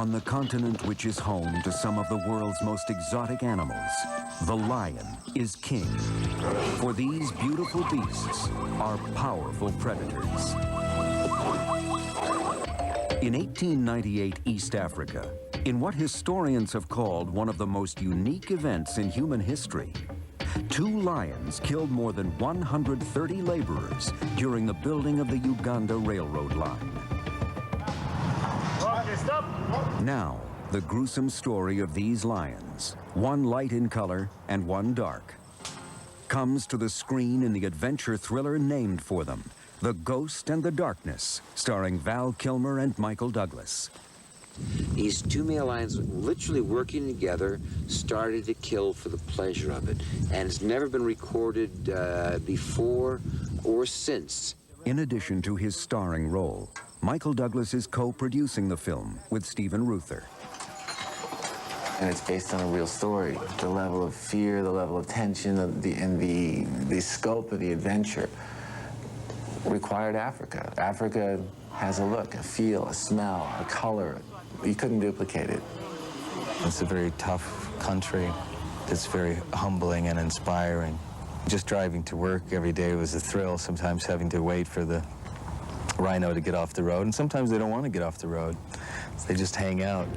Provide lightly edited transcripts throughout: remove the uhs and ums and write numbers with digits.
On the continent which is home to some of the world's most exotic animals, the lion is king. For these beautiful beasts are powerful predators. In 1898 East Africa, in what historians have called one of the most unique events in human history, 2 lions killed more than 130 laborers during the building of the Uganda Railroad line. Now, the gruesome story of these lions, one light in color and one dark, comes to the screen in the adventure thriller named for them, The Ghost and the Darkness, starring Val Kilmer and Michael Douglas. These 2 male lions literally working together started to kill for the pleasure of it, and it's never been recorded before or since. In addition to his starring role, Michael Douglas is co-producing the film with Stephen Ruther. And it's based on a real story. The level of fear, the level of tension, and the scope of the adventure required Africa. Africa has a look, a feel, a smell, a color. You couldn't duplicate it. It's a very tough country. It's very humbling and inspiring. Just driving to work every day was a thrill, sometimes having to wait for the rhino to get off the road, and sometimes they don't want to get off the road. So they just hang out.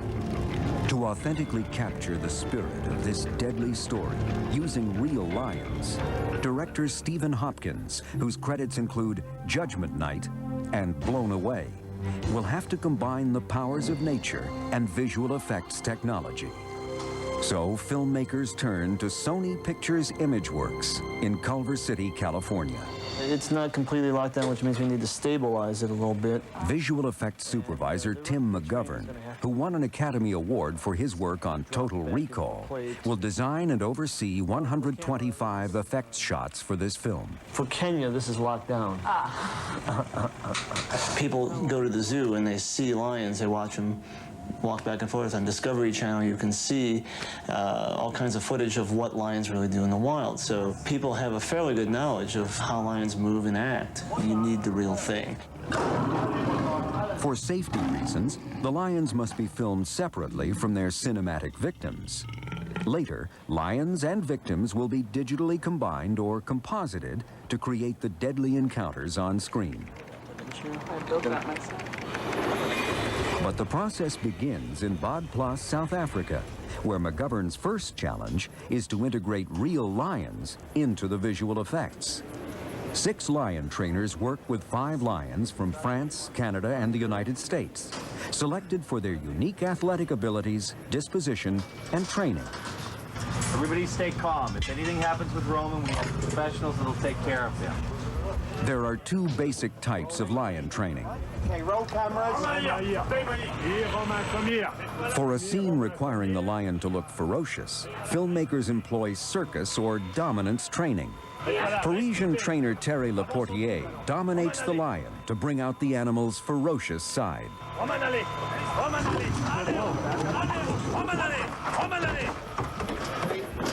To authentically capture the spirit of this deadly story using real lions, director Stephen Hopkins, whose credits include Judgment Night and Blown Away, will have to combine the powers of nature and visual effects technology. So filmmakers turn to Sony Pictures Imageworks in Culver City, California. It's not completely locked down, which means we need to stabilize it a little bit. Visual effects supervisor Tim McGovern, who won an Academy Award for his work on Total Recall, will design and oversee 125 effects shots for this film. For Kenya, this is locked down. People go to the zoo and they see lions, they watch them walk back and forth. On Discovery Channel, you can see all kinds of footage of what lions really do in the wild. So people have a fairly good knowledge of how lions move and act. You need the real thing. For safety reasons, the lions must be filmed separately from their cinematic victims. Later, lions and victims will be digitally combined or composited to create the deadly encounters on screen. I built that myself. But the process begins in Bodplass, South Africa, where McGovern's first challenge is to integrate real lions into the visual effects. 6 lion trainers work with 5 lions from France, Canada, and the United States, selected for their unique athletic abilities, disposition, and training. Everybody stay calm. If anything happens with Roman, we have professionals that'll take care of him. There are 2 basic types of lion training. Okay, roll cameras. For a scene requiring the lion to look ferocious, filmmakers employ circus or dominance training. Parisian trainer Terry Laportier dominates the lion to bring out the animal's ferocious side.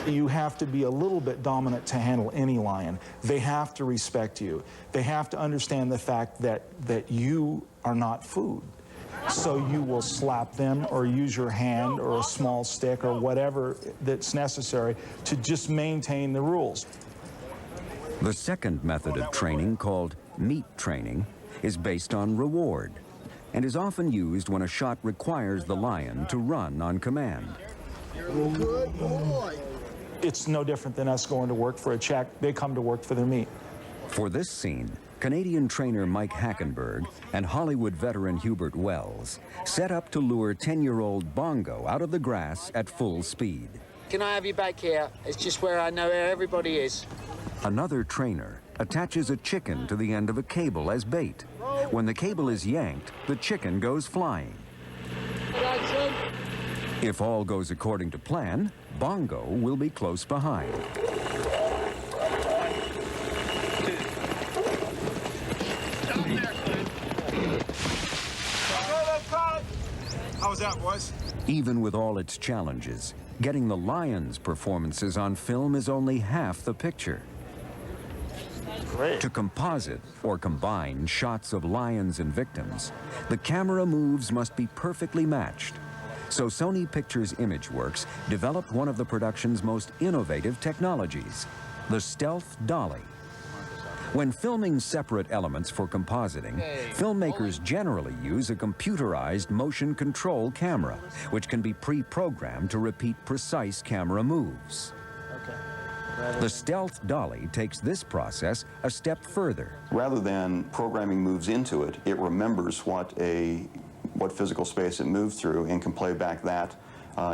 You have to be a little bit dominant to handle any lion. They have to respect you. They have to understand the fact that you are not food. So you will slap them or use your hand or a small stick or whatever that's necessary to just maintain the rules. The second method of training, called meat training, is based on reward and is often used when a shot requires the lion to run on command. Good boy. It's no different than us going to work for a check. They come to work for their meat. For this scene, Canadian trainer Mike Hackenberg and Hollywood veteran Hubert Wells set up to lure 10-year-old Bongo out of the grass at full speed. Can I have you back here? It's just where I know where everybody is. Another trainer attaches a chicken to the end of a cable as bait. When the cable is yanked, the chicken goes flying. If all goes according to plan, Bongo will be close behind. How was that, boys? Even with all its challenges, getting the lions' performances on film is only half the picture. Great. To composite or combine shots of lions and victims, the camera moves must be perfectly matched. So Sony Pictures Imageworks developed one of the production's most innovative technologies, the stealth dolly. When filming separate elements for compositing, filmmakers generally use a computerized motion control camera, which can be pre-programmed to repeat precise camera moves. The stealth dolly takes this process a step further. Rather than programming moves into it, it remembers what physical space it moved through and can play back that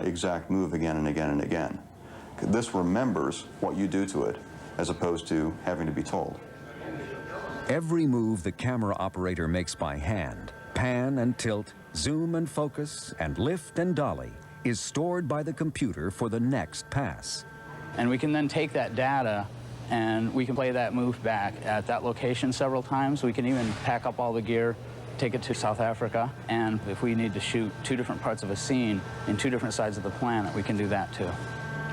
exact move again and again and again. This remembers what you do to it, as opposed to having to be told. Every move the camera operator makes by hand, pan and tilt, zoom and focus, and lift and dolly, is stored by the computer for the next pass. And we can then take that data and we can play that move back at that location several times. We can even pack up all the gear, take it to South Africa, and if we need to shoot 2 different parts of a scene in 2 different sides of the planet, we can do that too.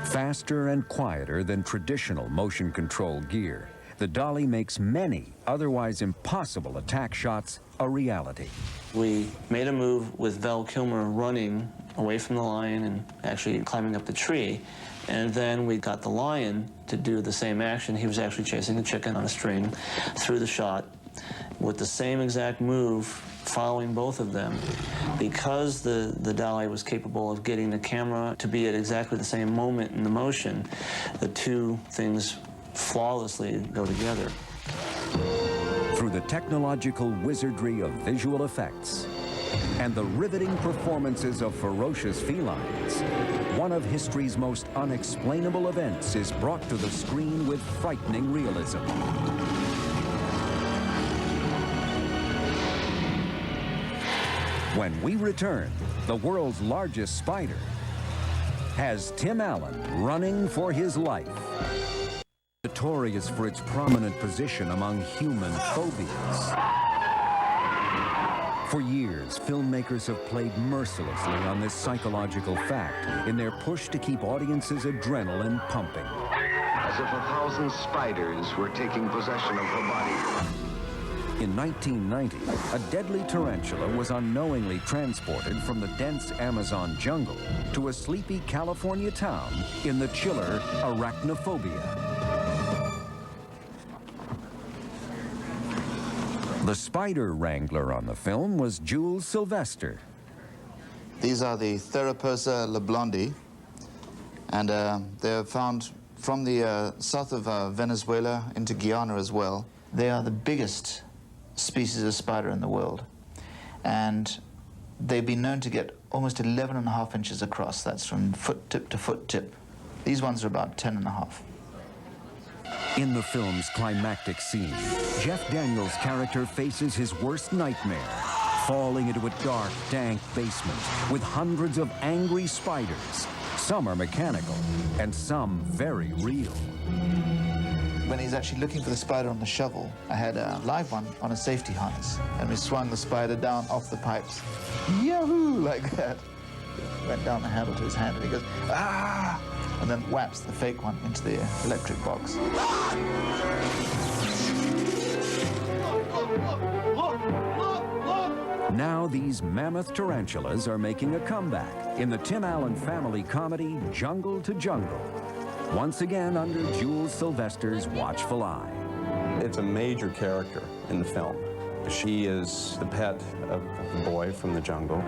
Faster and quieter than traditional motion control gear, the dolly makes many otherwise impossible attack shots a reality. We made a move with Val Kilmer running away from the lion and actually climbing up the tree. And then we got the lion to do the same action. He was actually chasing a chicken on a string through the shot with the same exact move, following both of them. Because the dolly was capable of getting the camera to be at exactly the same moment in the motion, the 2 things flawlessly go together. Through the technological wizardry of visual effects and the riveting performances of ferocious felines, one of history's most unexplainable events is brought to the screen with frightening realism. When we return, the world's largest spider has Tim Allen running for his life. Notorious for its prominent position among human phobias. For years, filmmakers have played mercilessly on this psychological fact in their push to keep audiences' adrenaline pumping. As if 1,000 spiders were taking possession of her body. In 1990, a deadly tarantula was unknowingly transported from the dense Amazon jungle to a sleepy California town in the chiller Arachnophobia. The spider wrangler on the film was Jules Sylvester. These are the Therapursa leblondi, and they're found from the south of Venezuela into Guyana as well. They are the biggest species of spider in the world, and they've been known to get almost 11.5 inches across. That's from foot tip to foot tip. These ones are about 10.5. In the film's climactic scene, Jeff Daniels' character faces his worst nightmare, falling into a dark, dank basement with hundreds of angry spiders. Some are mechanical, and some very real. When he's actually looking for the spider on the shovel, I had a live one on a safety harness, and we swung the spider down off the pipes. Yahoo! Like that. Went down the handle to his hand, and he goes, ah! And then whaps the fake one into the electric box. Now these mammoth tarantulas are making a comeback in the Tim Allen family comedy Jungle to Jungle, once again under Jules Sylvester's watchful eye. It's a major character in the film. She is the pet of the boy from the jungle.